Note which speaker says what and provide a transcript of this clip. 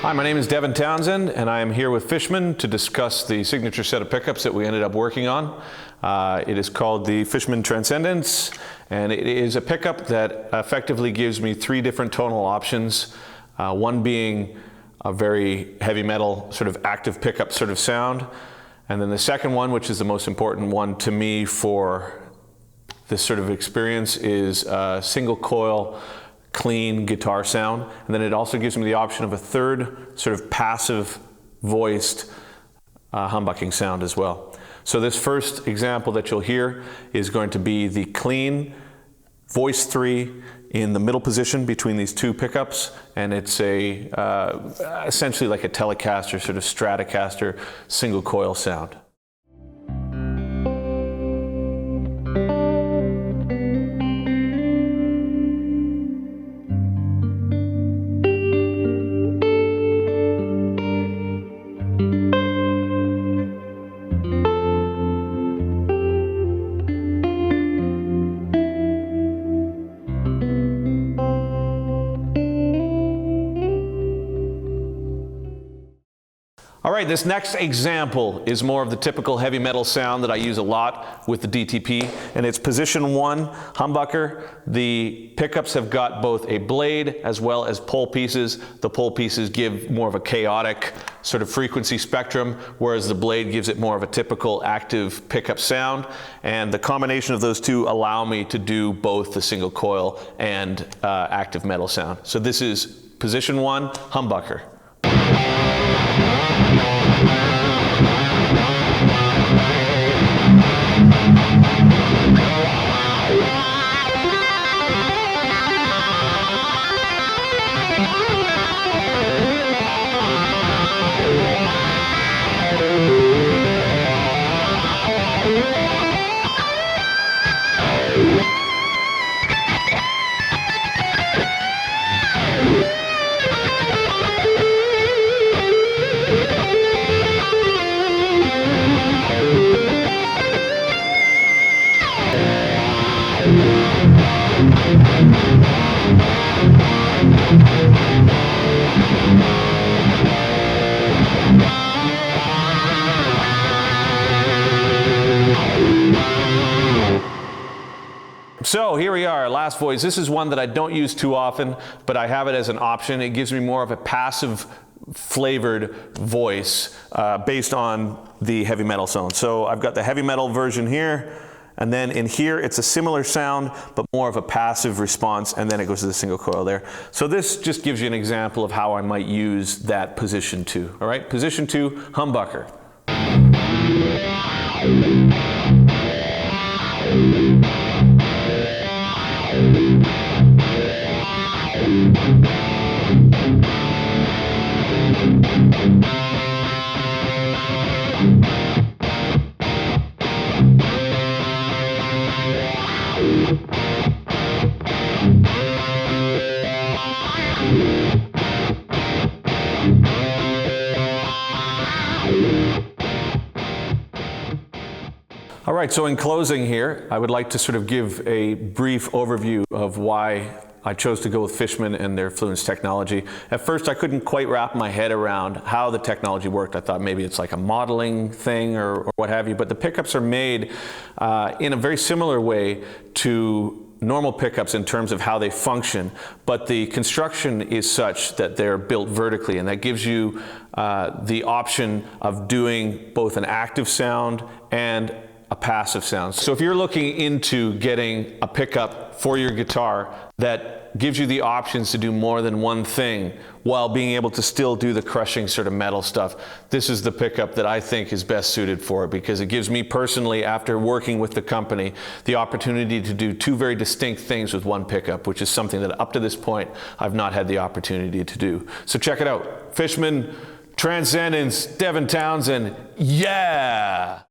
Speaker 1: Hi, my name is Devin Townsend, and I am here with Fishman to discuss the signature set of pickups that we ended up working on. It is called the Fishman Transcendence, and it is a pickup that effectively gives me three different tonal options, one being a very heavy metal sort of active pickup sort of sound, and then the second one, which is the most important one to me for this sort of experience, is a single coil clean guitar sound. And then it also gives me the option of a third sort of passive voiced humbucking sound as well. So this first example that you'll hear is going to be the clean voice 3 in the middle position between these two pickups, and it's a essentially like a Telecaster, sort of Stratocaster single coil sound. All right, this next example is more of the typical heavy metal sound that I use a lot with the DTP, and it's position 1 humbucker. The pickups have got both a blade as well as pole pieces. The pole pieces give more of a chaotic sort of frequency spectrum, whereas the blade gives it more of a typical active pickup sound. And the combination of those two allow me to do both the single coil and active metal sound. So this is position 1 humbucker. So here we are, last voice. This is one that I don't use too often, but I have it as an option. It gives me more of a passive flavored voice based on the heavy metal sound. So I've got the heavy metal version here, and then in here it's a similar sound, but more of a passive response, and then it goes to the single coil there. So this just gives you an example of how I might use that position 2. All right, position 2, humbucker. All right, so in closing here, I would like to sort of give a brief overview of why I chose to go with Fishman and their Fluence technology. At first, I couldn't quite wrap my head around how the technology worked. I thought maybe it's like a modeling thing or what have you, but the pickups are made in a very similar way to normal pickups in terms of how they function, but the construction is such that they're built vertically, and that gives you the option of doing both an active sound and a passive sound. So if you're looking into getting a pickup for your guitar that gives you the options to do more than one thing while being able to still do the crushing sort of metal stuff, this is the pickup that I think is best suited for it, because it gives me personally, after working with the company, the opportunity to do two very distinct things with one pickup, which is something that up to this point I've not had the opportunity to do. So check it out. Fishman Transcendence, Devin Townsend, yeah!